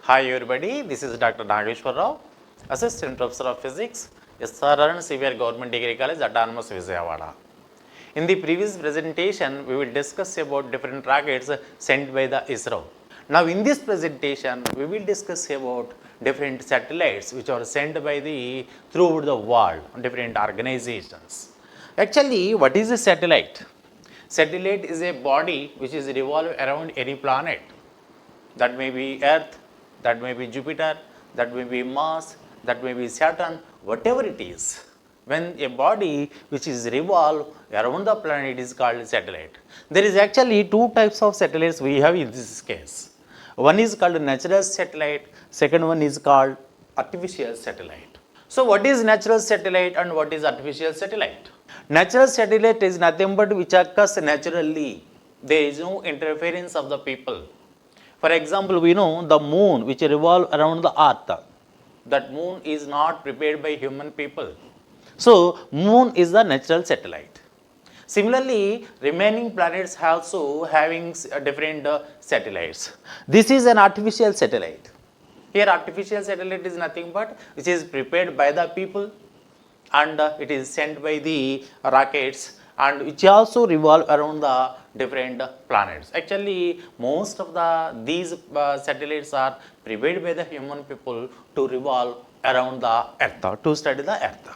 Hi everybody, this is Dr. Nageswara, Assistant Professor of Physics, SRN Severe Government Degree College, Autonomous Vijayawada. In the previous presentation, we will discuss about different rockets sent by the ISRO. Now in this presentation, we will discuss about different satellites which are sent by the throughout the world, different organizations. Actually, what is a satellite? Satellite is a body which is revolve around any planet. That may be Earth, that may be Jupiter, that may be Mars, that may be Saturn, whatever it is. When a body which is revolve around the planet is called satellite. There is actually two types of satellites we have in this case. One is called natural satellite, second one is called artificial satellite. So what is natural satellite and what is artificial satellite? Natural satellite is nothing but which occurs naturally. There is no interference of the people. For example, we know the moon which revolve around the earth. That moon is not prepared by human people. So, moon is the natural satellite. Similarly, remaining planets also having different satellites. This is an artificial satellite. Here artificial satellite is nothing but which is prepared by the people and it is sent by the rockets and which also revolve around the different planets. Actually, most of these satellites are prepared by the human people to revolve around the Earth, to study the Earth.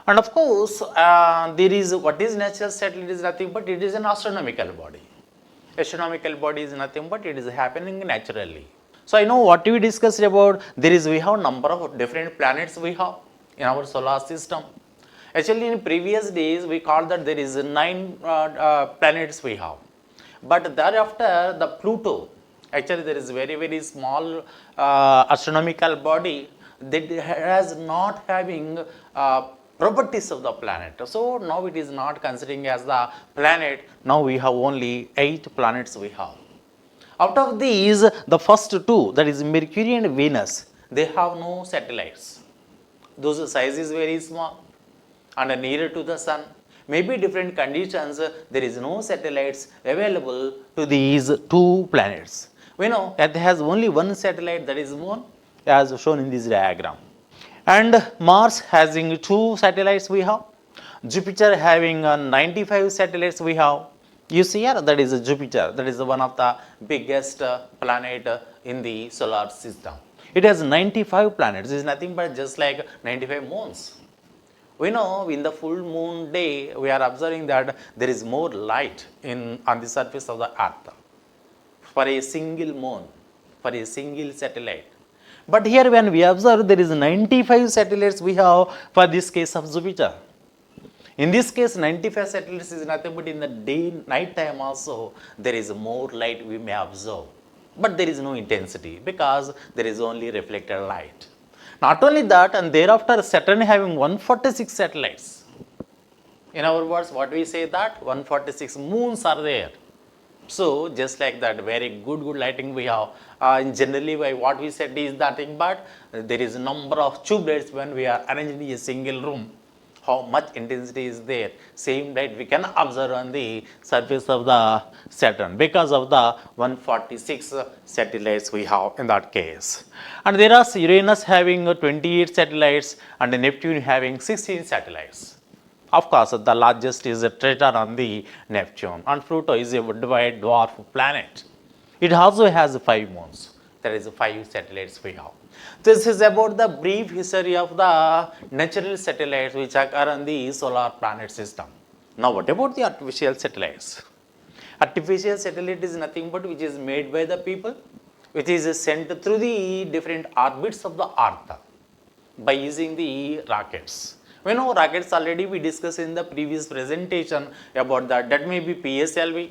And of course, there is what is natural satellite is nothing but it is an astronomical body. Astronomical body is nothing but it is happening naturally. So I know what we discussed about we have number of different planets we have in our solar system. Actually, in previous days, we called that there is 9 planets we have. But thereafter, the Pluto, actually there is very small astronomical body that has not having properties of the planet. So now it is not considering as the planet. Now we have only 8 planets we have. Out of these, the first 2, that is Mercury and Venus, they have no satellites. Those size is very small and nearer to the sun. Maybe different conditions, there is no satellites available to these 2 planets. We know Earth has only one satellite, that is Moon, as shown in this diagram. And Mars having 2 satellites we have. Jupiter having 95 satellites we have. You see here, that is Jupiter, that is one of the biggest planet in the solar system. It has 95 planets, it is nothing but just like 95 moons. We know in the full moon day, we are observing that there is more light on the surface of the earth for a single moon, for a single satellite. But here when we observe, there is 95 satellites we have for this case of Jupiter. In this case, 95 satellites is nothing but in the night time also, there is more light we may observe. But there is no intensity because there is only reflected light. Not only that, and thereafter Saturn having 146 satellites. In our words, what we say that 146 moons are there. So just like that, very good lighting we have. Generally, what we said is nothing but there is a number of tube lights when we are arranged in a single room. How much intensity is there, same light we can observe on the surface of the Saturn because of the 146 satellites we have in that case. And there are Uranus having 28 satellites and Neptune having 16 satellites. Of course, the largest is a Triton on the Neptune and Pluto is a white dwarf planet. It also has 5 moons. There is 5 satellites we have. This is about the brief history of the natural satellites which occur on the solar planet system. Now what about the artificial satellites? Artificial satellite is nothing but which is made by the people, which is sent through the different orbits of the earth by using the rockets. We know rockets already we discussed in the previous presentation about that may be PSLV,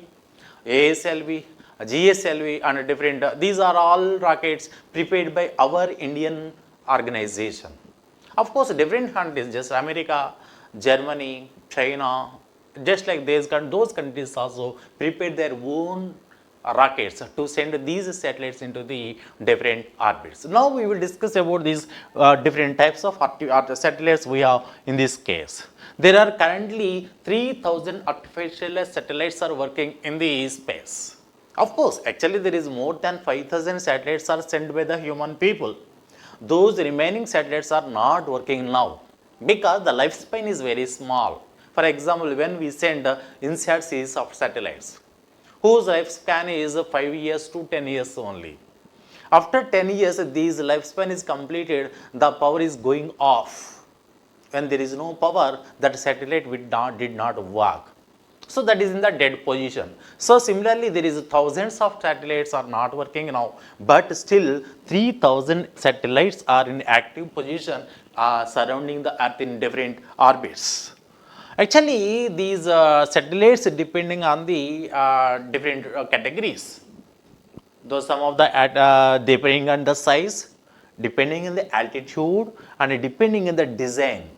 ASLV, GSLV and different, these are all rockets prepared by our Indian organization. Of course, different countries, just America, Germany, China, just like those countries also prepared their own rockets to send these satellites into the different orbits. Now we will discuss about these different types of satellites we have in this case. There are currently 3000 artificial satellites are working in the space. Of course, actually there is more than 5,000 satellites are sent by the human people. Those remaining satellites are not working now because the lifespan is very small. For example, when we send INSAT series of satellites, whose lifespan is 5 years to 10 years only. After 10 years, this lifespan is completed, the power is going off. When there is no power, that satellite did not work. So that is in the dead position. So similarly, there is thousands of satellites are not working now, but still 3,000 satellites are in active position surrounding the Earth in different orbits. Actually, these satellites depending on the different categories. Though some of the depending on the size, depending on the altitude, and depending on the design.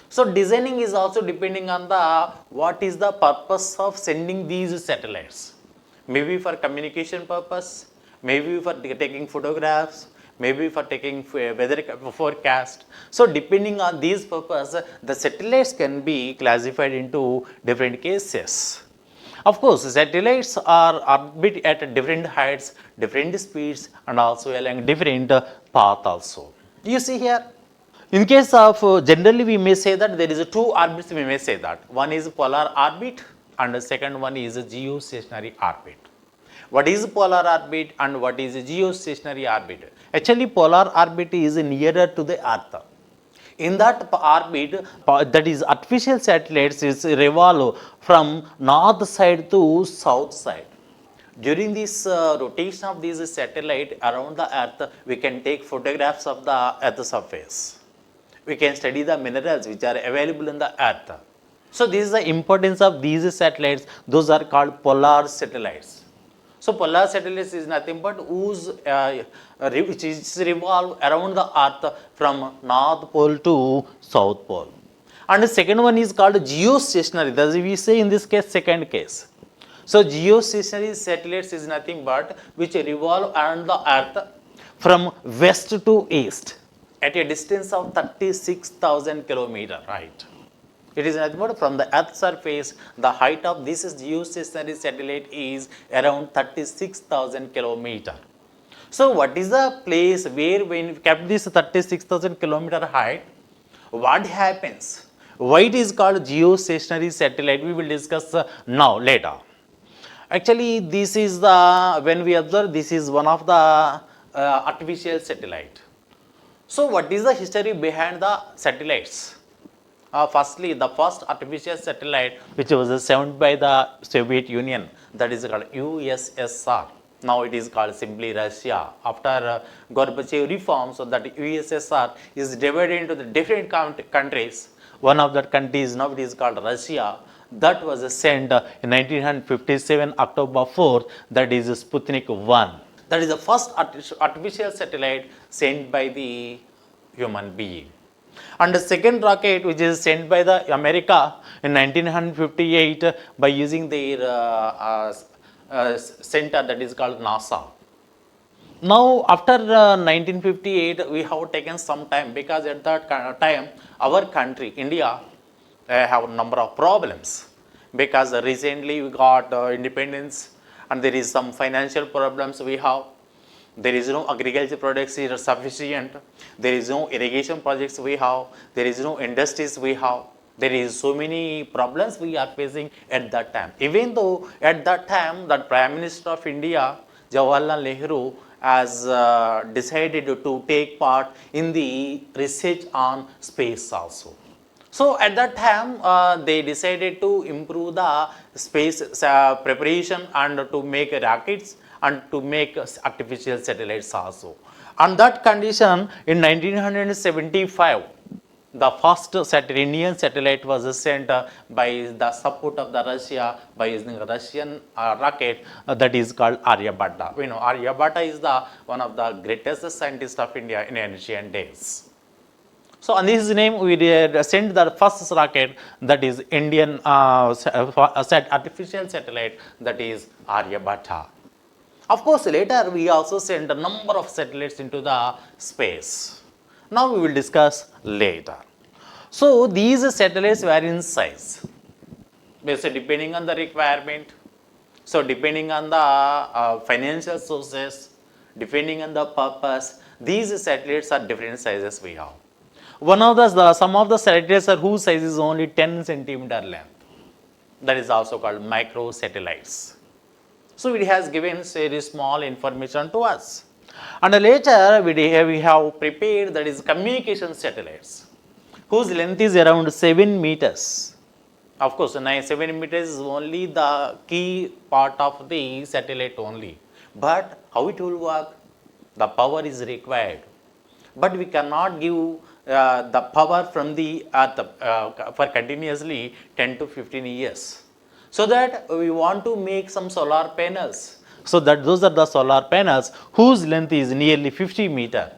So designing is also depending on the what is the purpose of sending these satellites. Maybe for communication purpose, maybe for taking photographs, maybe for taking weather forecast. So depending on these purpose, the satellites can be classified into different cases. Of course, satellites are orbit at different heights, different speeds, and also along different path also. You see here. In case of generally we may say that there is two orbits, we may say that. One is polar orbit and the second one is geostationary orbit. What is polar orbit and what is geostationary orbit? Actually, polar orbit is nearer to the Earth. In that orbit, that is artificial satellites is revolve from north side to south side. During this rotation of these satellite around the Earth, we can take photographs of the Earth surface. We can study the minerals which are available in the Earth. So this is the importance of these satellites. Those are called polar satellites. So polar satellites is nothing but whose which is revolve around the Earth from North Pole to South Pole. And the second one is called geostationary. That is we say in this case second case. So geostationary satellites is nothing but which revolve around the Earth from west to east at a distance of 36,000 kilometer, right? It is nothing but from the Earth's surface, the height of this geostationary satellite is around 36,000 kilometer. So what is the place where when we kept this 36,000 kilometer height, what happens? Why it is called geostationary satellite? We will discuss now later. Actually, this is the when we observe this is one of the artificial satellite. So what is the history behind the satellites? Firstly, the first artificial satellite which was sent by the Soviet Union, that is called USSR. Now it is called simply Russia. After Gorbachev reform, so that USSR is divided into the different countries. One of that countries now it is called Russia. That was sent in 1957 October 4th, that is Sputnik 1. That is the first artificial satellite sent by the human being. And the second rocket which is sent by the America in 1958 by using their center that is called NASA. Now after 1958 we have taken some time because at that time our country India have a number of problems because recently we got independence and there is some financial problems we have. There is no agriculture products is sufficient. There is no irrigation projects we have. There is no industries we have. There is so many problems we are facing at that time. Even though at that time the Prime Minister of India, Jawaharlal Nehru, has decided to take part in the research on space also. So at that time, they decided to improve the space preparation and to make rockets and to make artificial satellites also. On that condition, in 1975, the first Indian satellite was sent by the support of the Russia by using a Russian rocket that is called Aryabhatta. We know Aryabhatta is the one of the greatest scientists of India in ancient days. So on his name, we sent the first rocket that is Indian artificial satellite that is Aryabhatta. Of course, later we also sent a number of satellites into the space. Now we will discuss later. So these satellites vary in size, basically depending on the requirement. So depending on the financial sources, depending on the purpose, these satellites are different sizes we have. Some of the satellites are whose size is only 10 centimeter length. That is also called micro satellites. So it has given very small information to us. And later we have prepared, that is communication satellites, whose length is around 7 meters. Of course, 7 meters is only the key part of the satellite only. But how it will work? The power is required. But we cannot give the power from the earth for continuously 10 to 15 years. So that we want to make some solar panels. So that those are the solar panels whose length is nearly 50 meter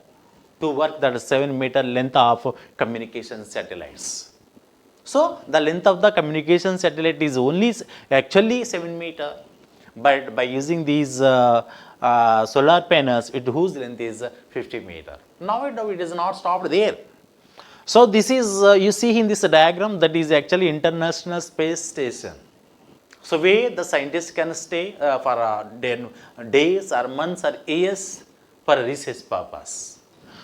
to work that 7 meter length of communication satellites. So the length of the communication satellite is only actually 7 meter, but by using these solar panels, whose length is 50 meter. Now it is not stopped there. So this is you see in this diagram, that is actually International Space Station. So where the scientists can stay for days or months or years for research purpose.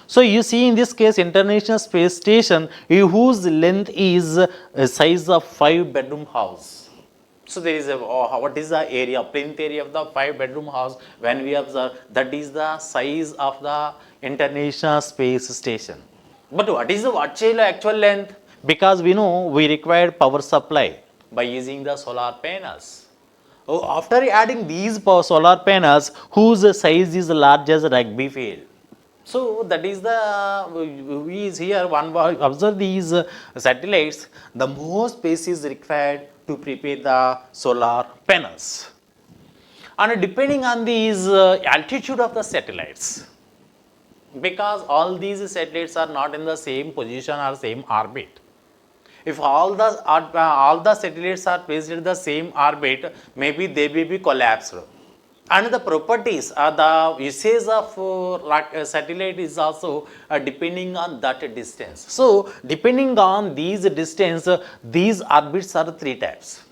So you see in this case International Space Station, whose length is a size of 5-bedroom house. So there is what is the area, plinth area of the 5-bedroom house when we observe, that is the size of the International Space Station. But what is the actual length? Because we know we require power supply by using the solar panels. After adding these solar panels, whose size is large as a rugby field. So that is the, we is here, one observe these satellites, the more space is required to prepare the solar panels. And depending on these altitude of the satellites, because all these satellites are not in the same position or same orbit. If all the satellites are placed in the same orbit, maybe they will be collapsed. And the properties, the usage of satellite is also depending on that distance. So depending on these distance, these orbits are 3 types.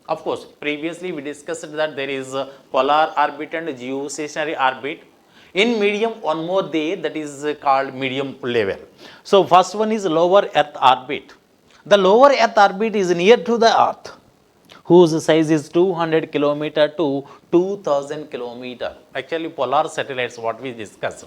Of course, previously we discussed that there is polar orbit and geostationary orbit. In medium, one more there, that is called medium level. So first one is lower Earth orbit. The lower Earth orbit is near to the Earth, whose size is 200 kilometer to 2000 kilometer. Actually, polar satellites, what we discussed.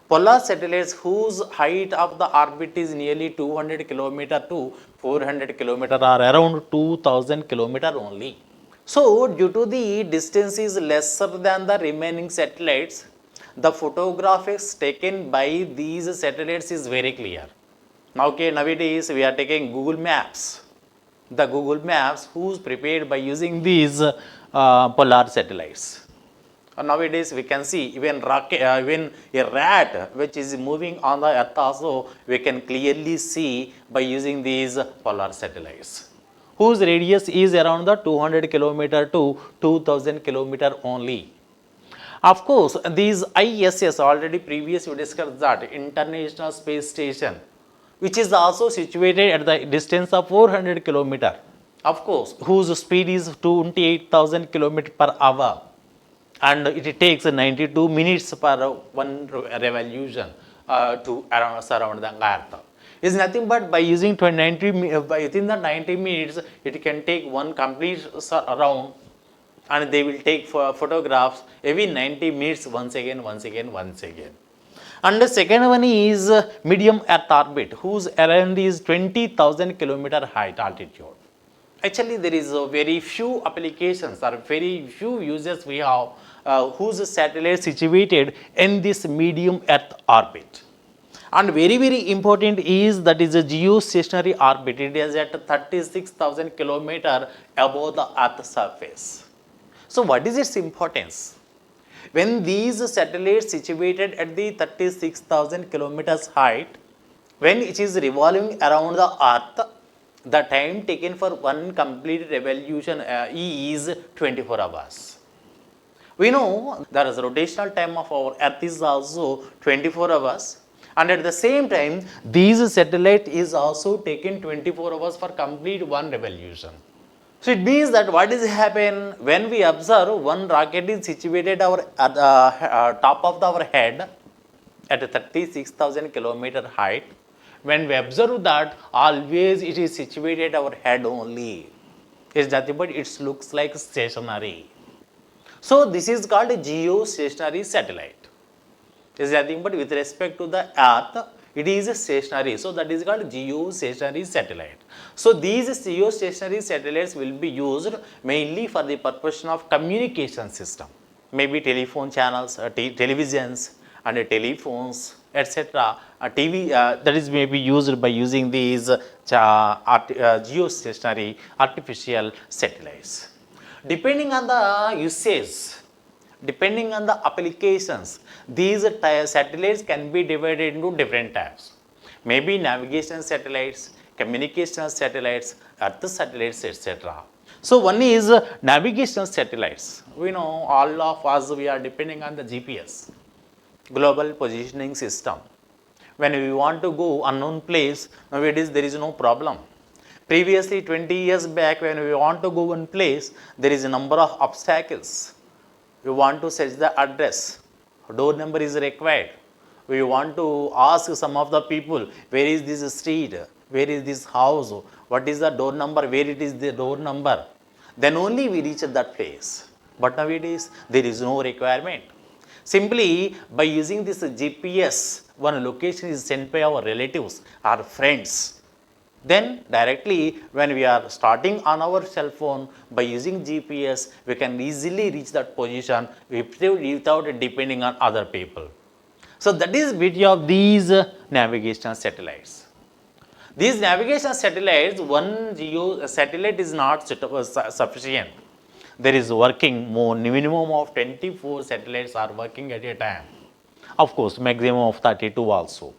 Polar satellites whose height of the orbit is nearly 200 kilometer to 400 kilometer, or around 2000 kilometer only. So, due to the distance is lesser than the remaining satellites, the photographs taken by these satellites is very clear. Now, nowadays we are taking Google Maps. The Google Maps who's prepared by using these polar satellites. Nowadays we can see even a rat which is moving on the Earth also, we can clearly see by using these polar satellites, whose radius is around the 200 kilometer to 2000 kilometer only. Of course, these ISS, already previously we discussed that, International Space Station, which is also situated at the distance of 400 kilometer. Of course, whose speed is 28,000 kilometer per hour, and it takes 92 minutes per one revolution to surround the Earth. Is nothing but by using within the 90 minutes, it can take one complete round, and they will take photographs every 90 minutes once again. And the second one is medium Earth orbit, whose around is 20,000 kilometer height altitude. Actually, there is very few applications or very few users we have whose satellite situated in this medium Earth orbit. And very important is that is a geostationary orbit. It is at 36,000 kilometer above the Earth surface. So what is its importance? When these satellites situated at the 36,000 kilometers height, when it is revolving around the Earth, the time taken for one complete revolution is 24 hours. We know that the rotational time of our Earth is also 24 hours, and at the same time, these satellite is also taken 24 hours for complete one revolution. So it means that what is happen when we observe one rocket is situated at the top of our head at a 36,000 kilometer height. When we observe that, always it is situated our head only. It's nothing but it looks like stationary. So this is called a geostationary satellite. Is nothing but with respect to the earth, it is stationary. So that is called geostationary satellite. So these geostationary satellites will be used mainly for the purpose of communication system, maybe telephone channels, televisions and telephones, etc. TV that is may be used by using these geostationary artificial satellites. Depending on the usage, depending on the applications, these satellites can be divided into different types. Maybe navigation satellites, communication satellites, earth satellites, etc. So one is navigation satellites. We know all of us we are depending on the GPS, global positioning system. When we want to go unknown place, nowadays there is no problem. Previously 20 years back, when we want to go one place, there is a number of obstacles. We want to search the address, door number is required. We want to ask some of the people, where is this street, where is this house, what is the door number, where it is the door number. Then only we reach that place. But nowadays there is no requirement. Simply by using this GPS, one location is sent by our relatives or friends. Then directly when we are starting on our cell phone, by using GPS, we can easily reach that position without depending on other people. So that is beauty of these navigation satellites. These navigation satellites, one geo satellite is not sufficient. There is working more, minimum of 24 satellites are working at a time. Of course, maximum of 32 also.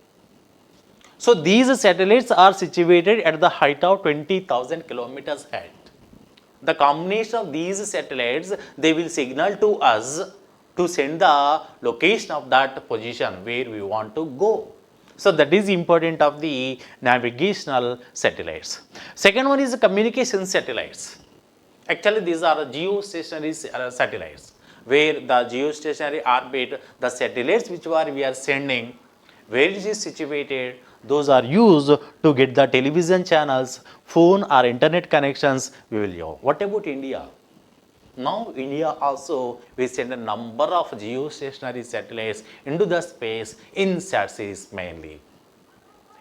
So these satellites are situated at the height of 20,000 kilometers height. The combination of these satellites, they will signal to us to send the location of that position where we want to go. So that is important of the navigational satellites. Second one is the communication satellites. Actually these are geostationary satellites, where the geostationary orbit, the satellites which we are sending, where it is situated, those are used to get the television channels, phone or internet connections we will use. What about India? Now India also we send a number of geostationary satellites into the space in sat series mainly.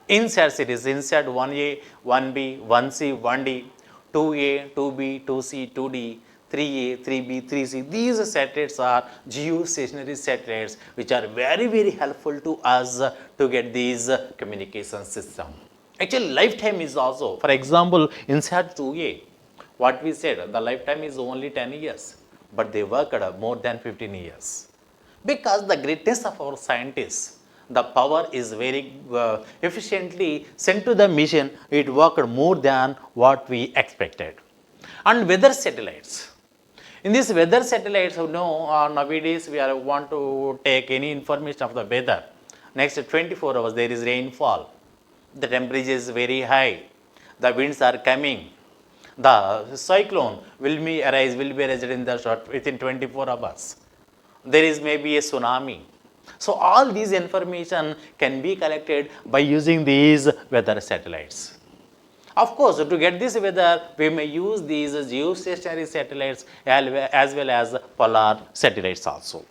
In sat series, INSAT 1A, 1B, 1C, 1D, 2A, 2B, 2C, 2D, 3A, 3B, 3C. These satellites are geostationary satellites which are very, very helpful to us to get these communication system. Actually, lifetime is also, for example, INSAT 2A, what we said, the lifetime is only 10 years, but they worked more than 15 years. Because the greatness of our scientists, the power is very efficiently sent to the mission, it worked more than what we expected. And weather satellites. In these weather satellites, you know, nowadays we want to take any information of the weather. Next 24 hours there is rainfall, the temperature is very high, the winds are coming, the cyclone will be arise in the short within 24 hours. There is maybe a tsunami. So all these information can be collected by using these weather satellites. Of course, to get this weather, we may use these geostationary satellites as well as polar satellites also.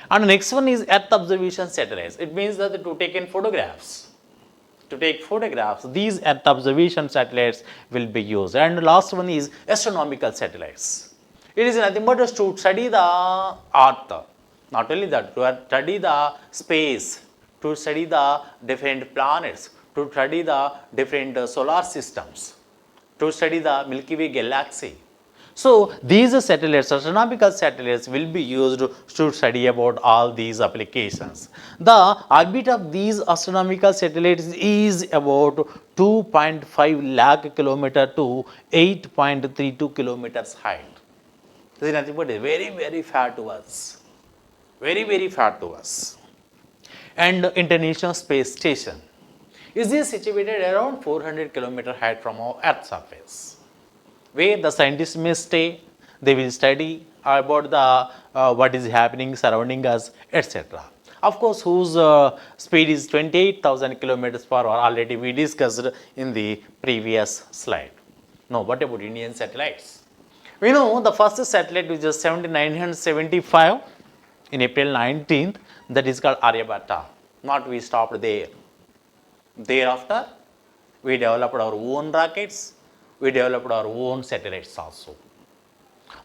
And next one is Earth observation satellites. It means that to take in photographs. To take photographs, these Earth observation satellites will be used. And last one is astronomical satellites. It is nothing but to study the Earth. Not only that, to study the space, to study the different planets, to study the different solar systems, to study the Milky Way galaxy. So these satellites, astronomical satellites, will be used to study about all these applications. The orbit of these astronomical satellites is about 2.5 lakh kilometer to 8.32 kilometers height. This is nothing but very, very far to us. Very, very far to us. And International Space Station is this situated around 400 kilometer height from our Earth surface. where the scientists may stay. They will study about the what is happening surrounding us, etc. Of course, whose speed is 28,000 kilometers per hour. Already we discussed in the previous slide. Now, what about Indian satellites? We know the first satellite which is 1975 in April 19th, that is called Aryabhatta. Not we stopped there. Thereafter, we developed our own rockets, we developed our own satellites also.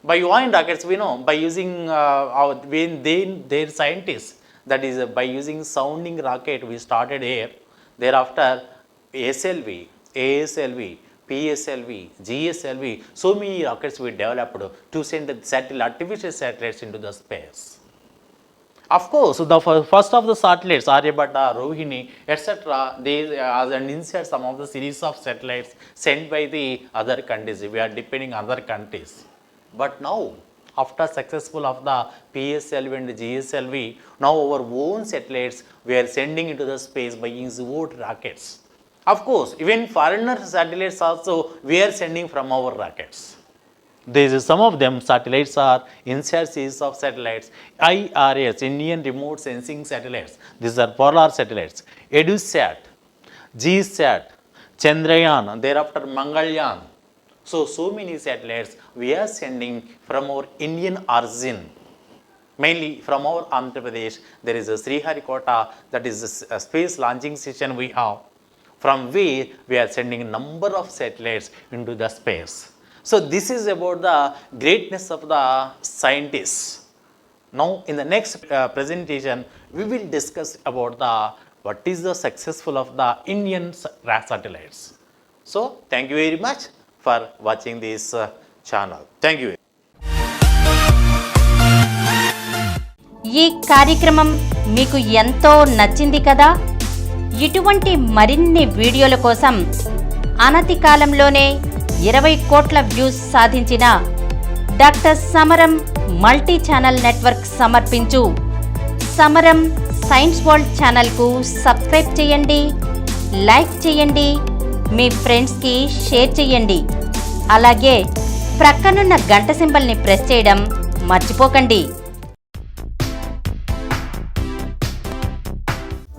By own rockets, we know by using their scientists, that is by using sounding rocket, we started here. Thereafter, SLV, ASLV, PSLV, GSLV, so many rockets we developed to send the artificial satellites into the space. Of course, the first of the satellites, Aryabhatta, Rohini, etc., they as an insert some of the series of satellites sent by the other countries. We are depending on other countries. But now, after successful of the PSLV and GSLV, now our own satellites we are sending into the space by using own rockets. Of course, even foreigner satellites also we are sending from our rockets. Some of them satellites are insert series of satellites. IRS, Indian Remote Sensing Satellites. These are polar satellites. EduSat, GSat, Chandrayaan, thereafter Mangalyaan. So many satellites we are sending from our Indian origin. Mainly from our Andhra Pradesh, there is a Sriharikota, that is a space launching station we have, from where we are sending a number of satellites into the space. So this is about the greatness of the scientists. Now in the next presentation, we will discuss about what is the successful of the Indian satellites. So thank you very much for watching this channel. Thank you. ఈ కార్యక్రమం మీకు ఎంతో నచ్చింది కదా? ఇటువంటి మరిన్ని వీడియోల కోసం అనతి కాలంలోనే 20 కోట్ల వ్యూస్ సాధించిన డాక్టర్ సమరం మల్టీ ఛానల్ నెట్వర్క్ సమర్పించు సమరం సైన్స్ వరల్డ్ ఛానల్కు సబ్స్క్రైబ్ చేయండి, లైక్ చేయండి, మీ ఫ్రెండ్స్కి షేర్ చేయండి. అలాగే ప్రక్కనున్న గంట సింబల్ని ప్రెస్ చేయడం మర్చిపోకండి.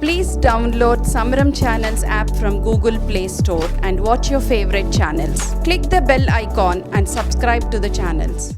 Please download Samaram Channels app from Google Play Store and watch your favorite channels. Click the bell icon and subscribe to the channels.